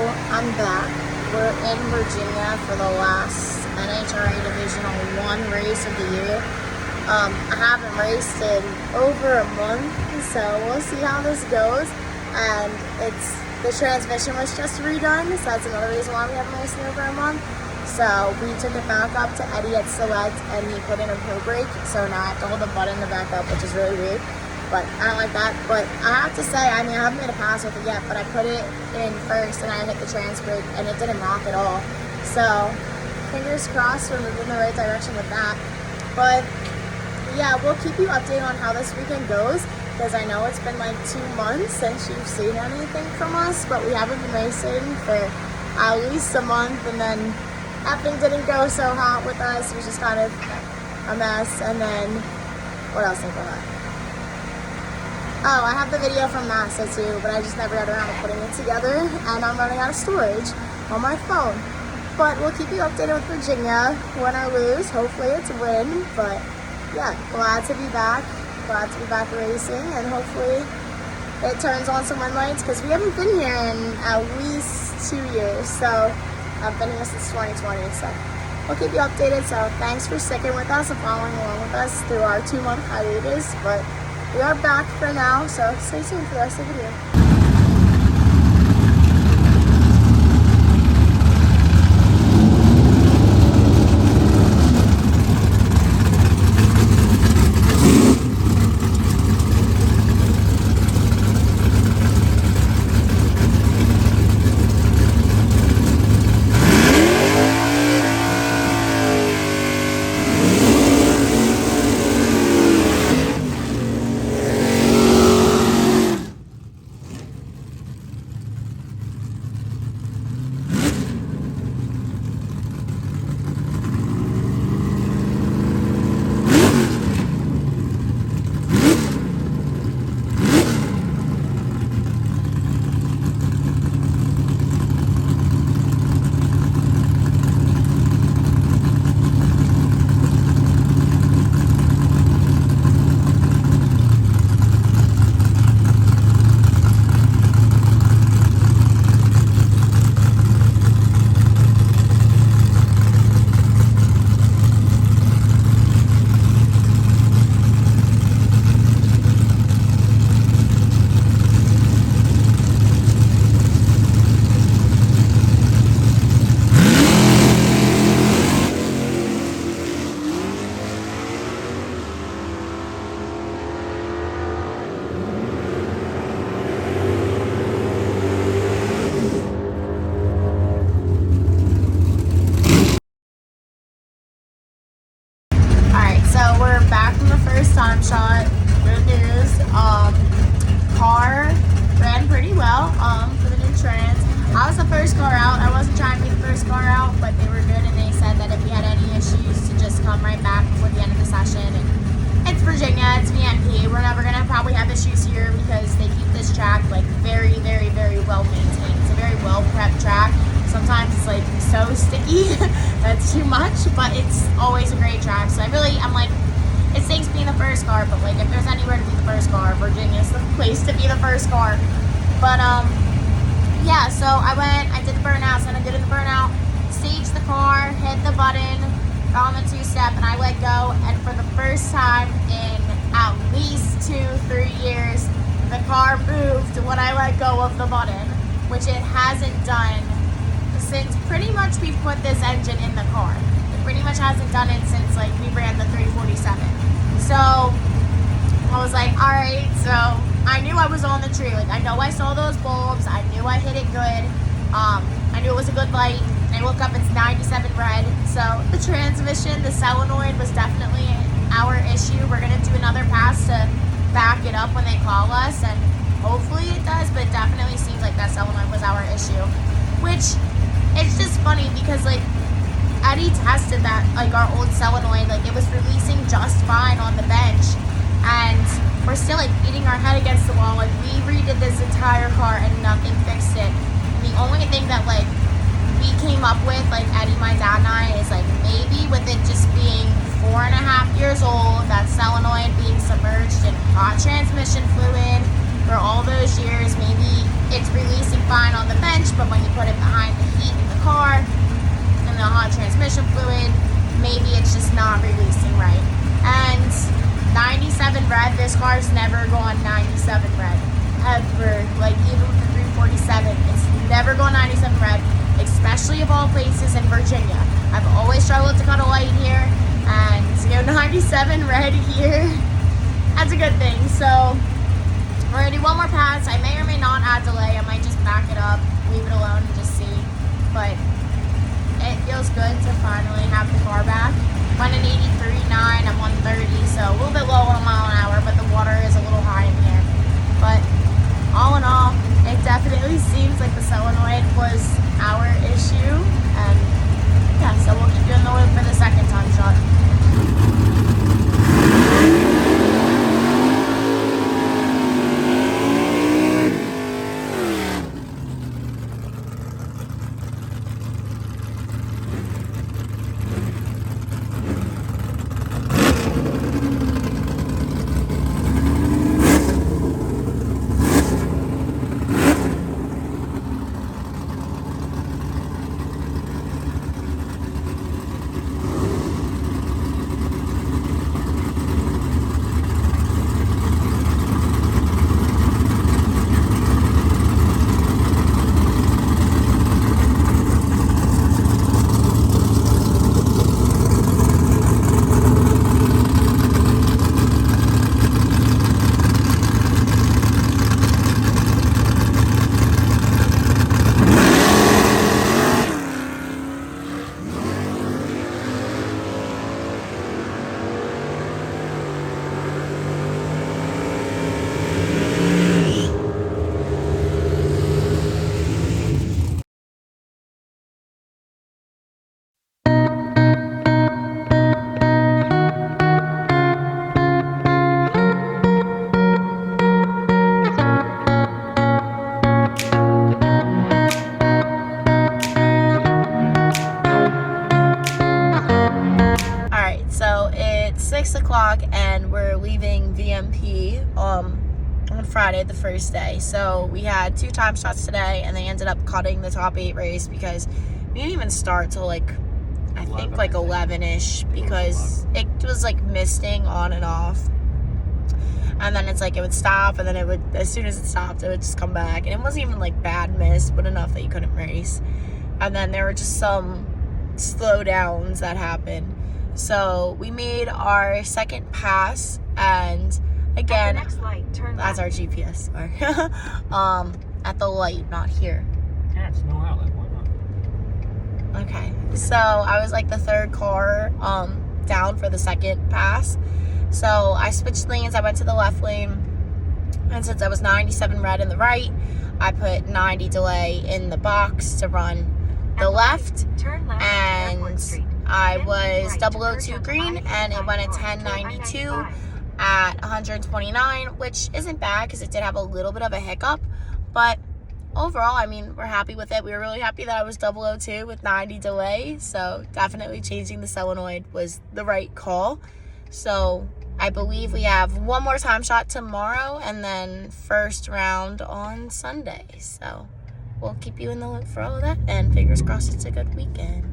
I'm back. We're in Virginia for the last NHRA Divisional 1 race of the year. I haven't raced in over a month, so we'll see how this goes. And the transmission was just redone, so that's another reason why we haven't raced in over a month. So we took it back up to Eddie at Select, and he put in a pro brake, so now I have to hold the button to back up, which is really weird. But I don't like that. But I have to say, I haven't made a pass with it yet, but I put it in first and I hit the trans brake and it didn't rock at all. So fingers crossed we're moving in the right direction with that. But yeah, we'll keep you updated on how this weekend goes, because I know it's been like 2 months since you've seen anything from us, but we haven't been racing for at least a month, and then everything didn't go so hot with us. It was just kind of a mess. And then what else did I got? Oh, I have the video from NASA too, but I just never got around to putting it together, and I'm running out of storage on my phone. But we'll keep you updated with Virginia, win or lose. Hopefully it's a win, but yeah, glad to be back racing, and hopefully it turns on some win lights, because we haven't been here in at least 2 years, so I've been here since 2020, so we'll keep you updated. So thanks for sticking with us and following along with us through our 2-month hiatus, but we are back for now, so stay tuned for the rest of the video. Time shot. Good news. Car ran pretty well for the new trans. I was the first car out. I wasn't trying to be the first car out, but they were good, and they said that if we had any issues to just come right back before the end of the session. And it's Virginia, it's VMP. We're never gonna probably have issues here, because they keep this track like very, very, very well maintained. It's a very well prepped track. Sometimes it's like so sticky that's too much, but it's always a great track. So I'm like, it stinks being the first car, but like if there's anywhere to be the first car, Virginia's the place to be the first car. But yeah, so I did the burnouts, and I did the burnout, staged the car, hit the button, got on the 2-step, and I let go. And for the first time in at least 2-3 years, the car moved when I let go of the button, which it hasn't done since pretty much we put this engine in the car. It pretty much hasn't done it since like we ran the 347. So I was like, all right. So I knew I was on the tree. Like, I know I saw those bulbs. I knew I hit it good. I knew it was a good light. And I woke up, it's 97 red. So the transmission, the solenoid was definitely our issue. We're gonna do another pass to back it up when they call us, and hopefully it does. But it definitely seems like that solenoid was our issue. Which, it's just funny because like Eddie tested that, like our old solenoid, like it was releasing just fine on the bench, and we're still like beating our head against the wall. Like, we redid this entire car and nothing fixed it. And the only thing that like we came up with, like Eddie, my dad, and I, is like maybe with it just being 4.5 years old, that solenoid being submerged in hot transmission fluid for all those years, maybe it's releasing fine on the bench, but when you put it and this car's never gone 97 red, ever. Like, even with the 347, it's never gone 97 red, especially of all places in Virginia. I've always struggled to cut a light here, and to go 97 red here, that's a good thing. So we're gonna do one more pass. I may or may not add delay. I might just back it up, leave it alone, and just see. But it feels good to finally have the car back. I'm at 83.9, I'm on 30, so a little bit low on a mile an hour, but the water is a little high in here. But all in all, it definitely seems like the solenoid was our issue. And yeah, so we'll keep doing the loop for the second time shot. So it's 6 o'clock and we're leaving VMP on Friday, the first day. So we had 2 time shots today, and they ended up cutting the top 8 race because we didn't even start till like, I think like 11-ish, because it was like misting on and off. And then it's like it would stop, and then it would, as soon as it stopped, it would just come back. And it wasn't even like bad mist, but enough that you couldn't race. And then there were just some slowdowns that happened. So we made our second pass, and again, next light, turn that's our GPS. Sorry. At the light, not here. Yeah, it's no outlet. Why not? Okay. So I was like the 3rd car down for the second pass. So I switched lanes. I went to the left lane, and since I was 97 red in the right, I put 90 delay in the box to run the left, and I was 002 green, and it went at 1092 at 129, which isn't bad because it did have a little bit of a hiccup, but overall, I mean, we're happy with it. We were really happy that I was 002 with 90 delay, so definitely changing the solenoid was the right call. So I believe we have one more time shot tomorrow, and then first round on Sunday. So we'll keep you in the loop for all of that, and fingers crossed it's a good weekend.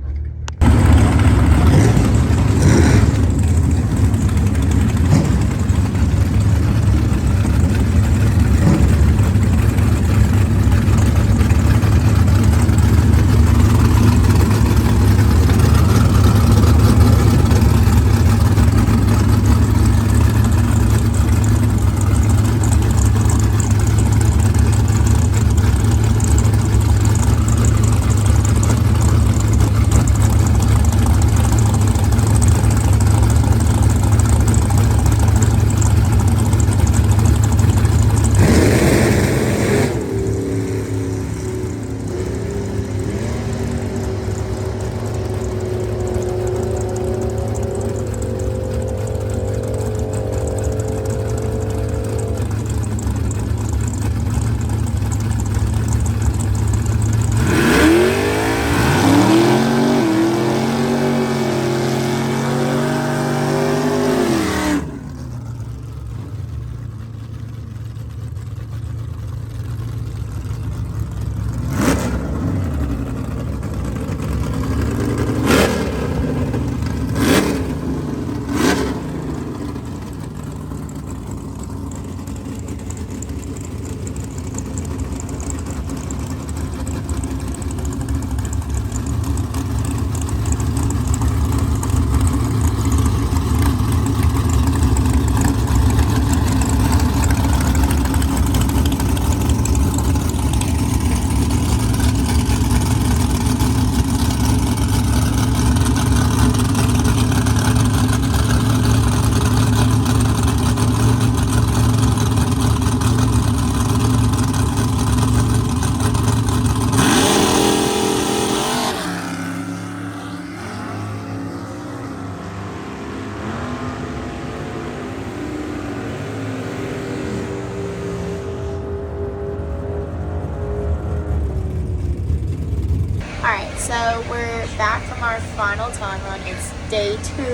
Alright, so we're back from our final time run. It's day 2.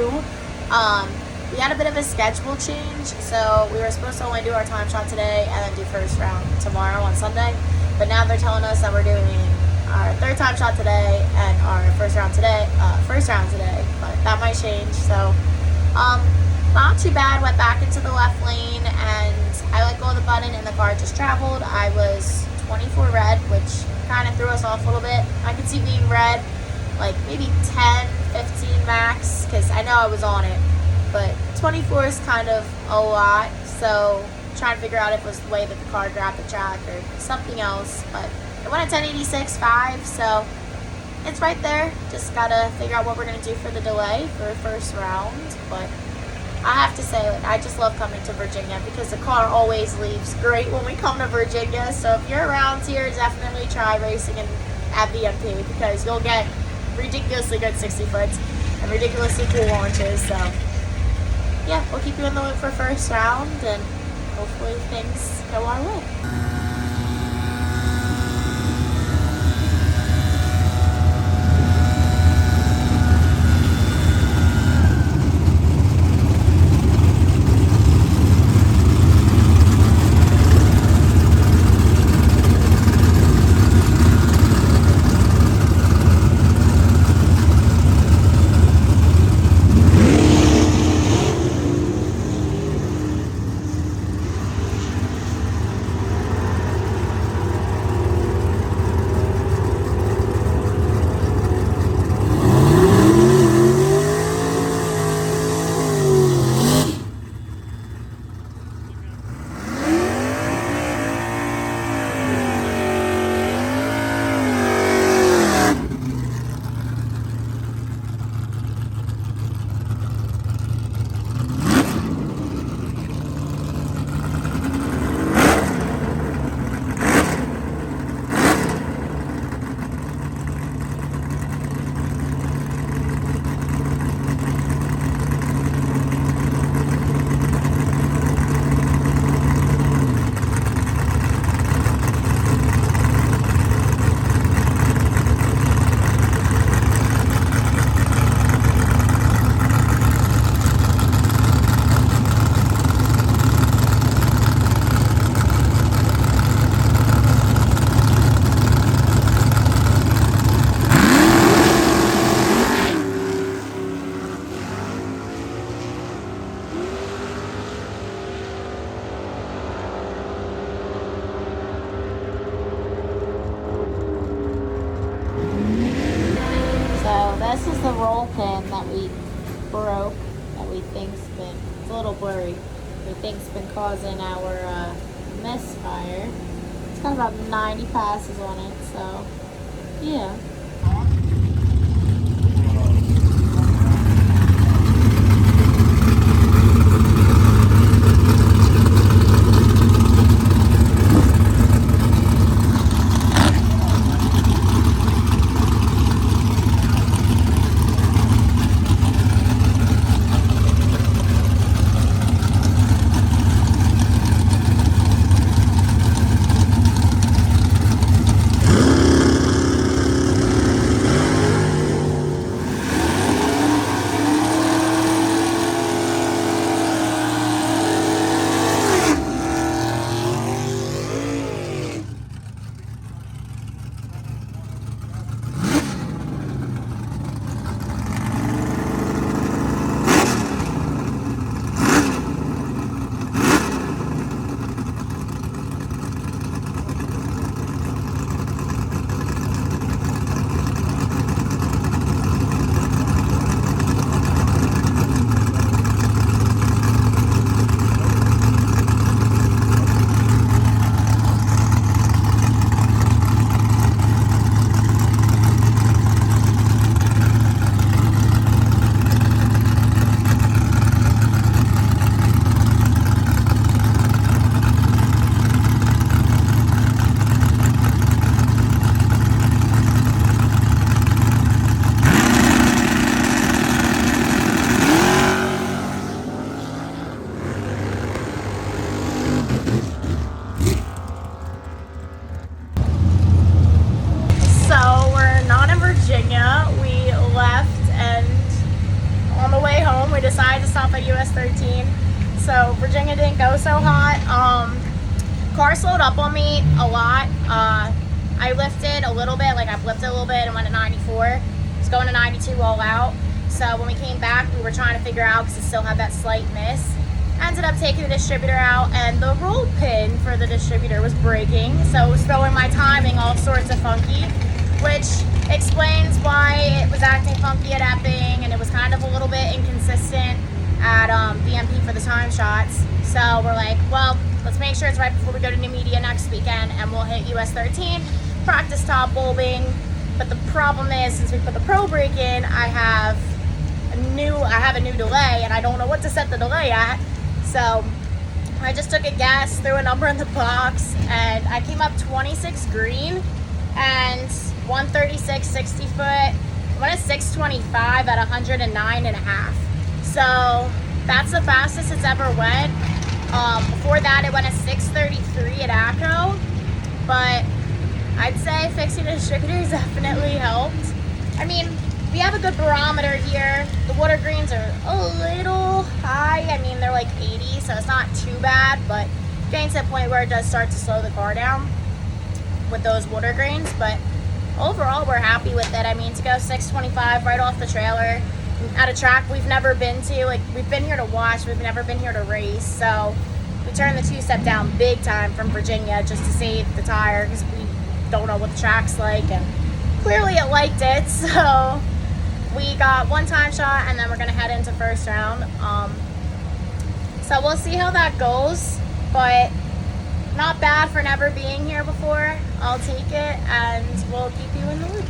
We had a bit of a schedule change, so we were supposed to only do our time shot today and then do first round tomorrow on Sunday. But now they're telling us that we're doing our third time shot today and our first round today. But that might change. So, not too bad. Went back into the left lane and I let go of the button and the car just traveled. I was 24 red, which kind of threw us off a little bit. I could see being red, like maybe 10, 15 max, because I know I was on it. But 24 is kind of a lot, so trying to figure out if it was the way that the car grabbed the track or something else. But it went at 1086.5, so it's right there. Just gotta figure out what we're gonna do for the delay for first round. But I have to say, like, I just love coming to Virginia because the car always leaves great when we come to Virginia. So if you're around here, definitely try racing at VMP because you'll get ridiculously good 60 foots and ridiculously cool launches. So yeah, we'll keep you in the loop for first round and hopefully things go our way. This is the roll pin that we broke, that we think's been, it's a little blurry, we think's been causing our misfire. It's got about 90 passes on it, so yeah. we decided to stop at US 13. So Virginia didn't go so hot. Car slowed up on me a lot. I lifted a little bit, like I flipped it a little bit and went to 94. It's going to 92 all out. So when we came back, we were trying to figure out, because it still had that slight miss. Ended up taking the distributor out, and the roll pin for the distributor was breaking. So it was throwing my timing all sorts of funky, which explains why it was acting funky at Epping, and it was kind of a little bit inconsistent at VMP for the time shots. So we're like, well, let's make sure it's right before we go to New Media next weekend, and we'll hit US 13, practice top bulbing. But the problem is, since we put the Pro brake in, I have a new delay, and I don't know what to set the delay at. So I just took a guess, threw a number in the box, and I came up 26 green and 136 60 foot. I went at 625 at 109.5. So that's the fastest it's ever went. Before that, it went at 633 at ACO, but I'd say fixing the distributors definitely helped. I mean, we have a good barometer here. The water greens are a little high. I mean, they're like 80, so it's not too bad, but getting to the point where it does start to slow the car down with those water greens. But overall, we're happy with it. I mean, to go 625 right off the trailer at a track we've never been to. Like, we've been here to watch, we've never been here to race. So we turned the two-step down big time from Virginia just to save the tire, because we don't know what the track's like, and clearly it liked it. So we got one time shot, and then we're gonna head into first round. So we'll see how that goes, but not bad for never being here before. I'll take it, and we'll keep you in the loop.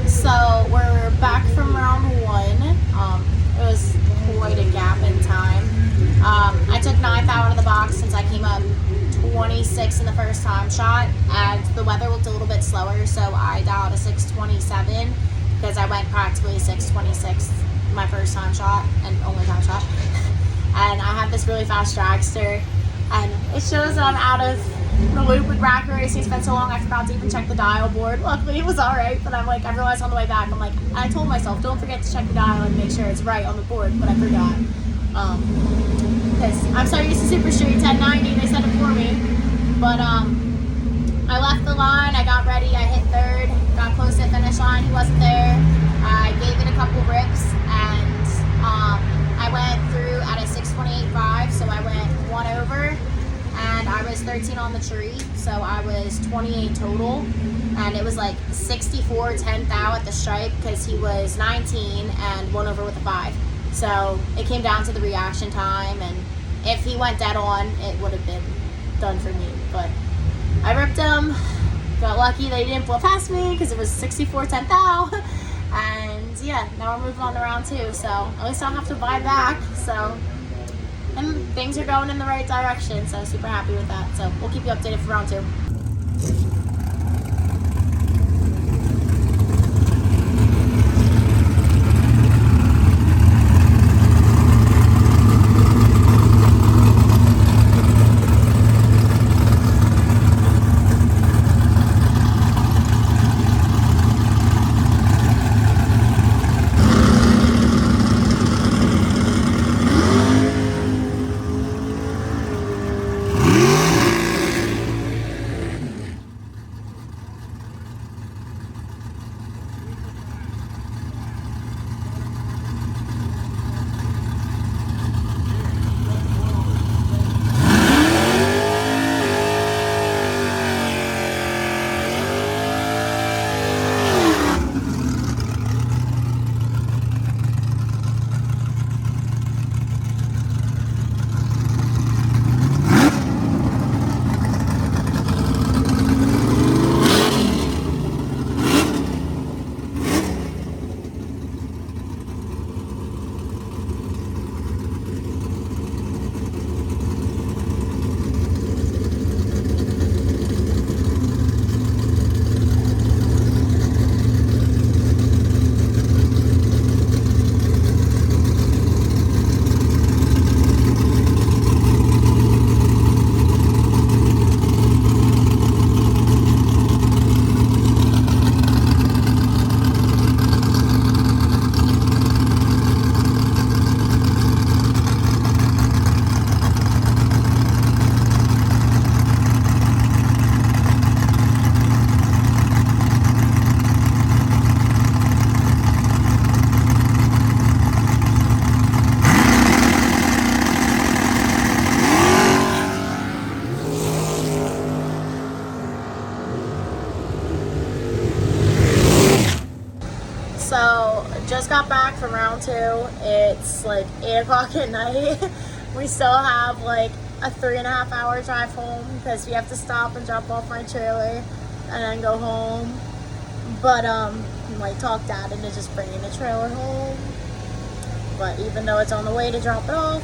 So we're back from round one. It was quite a gap in time. I took 9th out of the box since I came up 26 in the first time shot, and the weather looked a little bit slower, so I dialed a 627 because I went practically 626 my first time shot and only time shot. And I have this really fast dragster, and it shows that I'm out of the loop with Dragway racing. It's been so long I forgot to even check the dial board. Luckily it was alright, but I'm like, I realized on the way back, I'm like, I told myself don't forget to check the dial and make sure it's right on the board, but I forgot. Because I'm so used to Super Street 1090, they said it for me. But I left the line, I got ready, I hit 3rd, got close to the finish line, he wasn't there. I gave it a couple rips, and I went through at a 628.5, so I went 1 over, and I was was 13 on the tree, so I was 28 total, and it was like 64 10th out at the stripe because he was 19 and won over with a 5. So it came down to the reaction time, and if he went dead on, it would have been done for me. But I ripped him. Got lucky they didn't blow past me because it was 64 10th out. And yeah, now we're moving on to round 2. So at least I don't have to buy back. So, and things are going in the right direction. So super happy with that. So we'll keep you updated for round 2. So just got back from round 2. It's like 8 o'clock at night. We still have like a 3.5 hour drive home because we have to stop and drop off my trailer and then go home. But like talk Dad into just bringing the trailer home. But even though it's on the way to drop it off.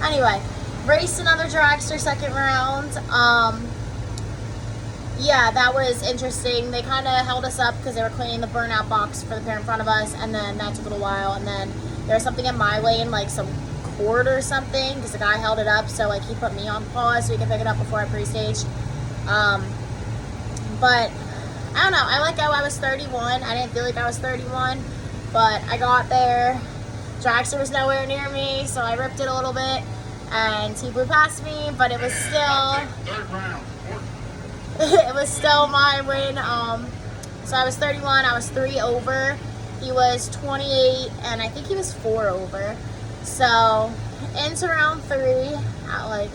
Anyway, raced another dragster second round. Yeah, that was interesting. They kind of held us up because they were cleaning the burnout box for the pair in front of us, and then that took a little while, and then there was something in my lane, like some cord or something, because the guy held it up, so like he put me on pause so he could pick it up before I pre-staged. But I don't know, I like how I was 31. I didn't feel like I was 31, but I got there. Dragster was nowhere near me, so I ripped it a little bit, and he blew past me, but it was still... It was still my win. So I was 31, I was 3 over. He was 28, and I think he was 4 over. So into round 3 at like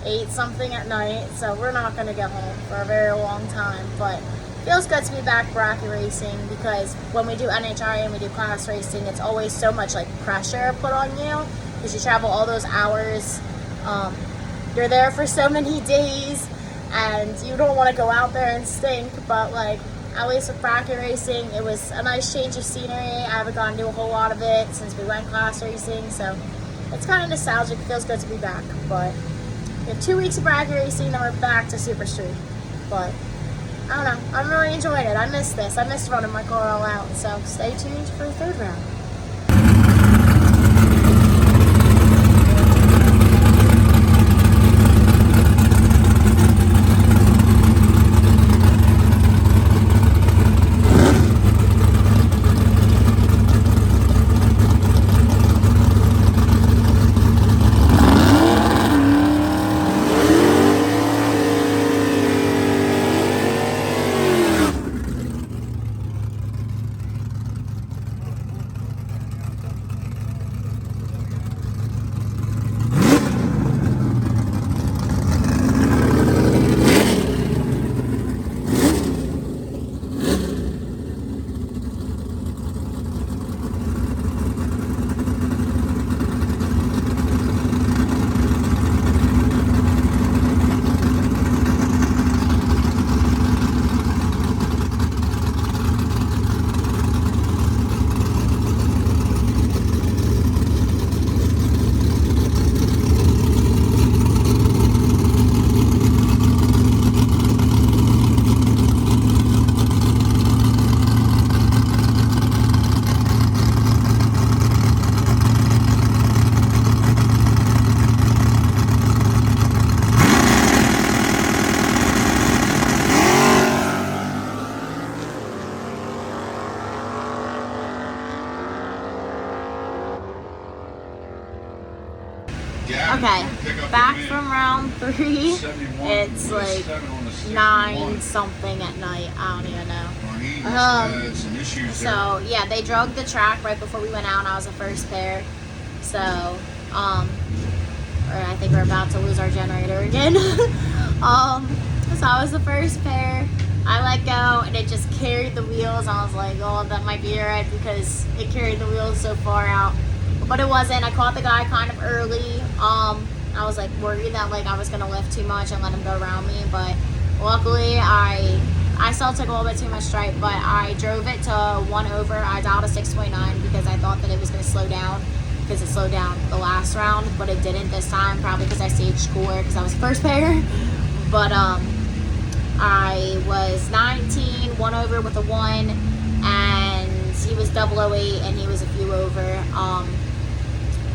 8 something at night. So we're not gonna get home for a very long time, but feels good to be back bracket racing because when we do NHRA and we do class racing, it's always so much like pressure put on you because you travel all those hours. You're there for so many days. And you don't want to go out there and stink, but like at least with bracket racing, it was a nice change of scenery. I haven't gotten to do a whole lot of it since we went class racing, so it's kind of nostalgic. It feels good to be back. But we have 2 weeks of bracket racing, then we're back to Super Street. But I don't know, I'm really enjoying it. I miss this. I miss running my car all out. So stay tuned for the 3rd round. from round 3. It's like 9 something at night. I don't even know. So yeah, they drug the track right before we went out. And I was the first pair. So or I think we're about to lose our generator again. So I was the first pair. I let go and it just carried the wheels. I was like, oh, that might be alright because it carried the wheels so far out. But it wasn't. I caught the guy kind of early. I was like worried that like I was gonna lift too much and let him go around me, but luckily I still took a little bit too much stripe, but I drove it to 1 over. I dialed a 6.9 because I thought that it was gonna slow down because it slowed down the last round, but it didn't this time, probably because I staged cooler because I was first pair. But I was 19, 1 over with a 1, and he was 008 and he was a few over.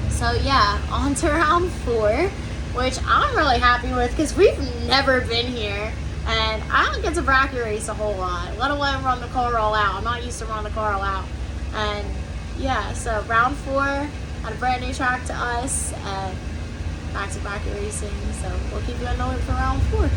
So yeah, on to round 4, which I'm really happy with because we've never been here and I don't get to bracket race a whole lot, let alone run the car all out. I'm not used to running the car all out. And yeah, so round 4 had a brand new track to us and back to bracket racing. So we'll keep you in the loop for round 4.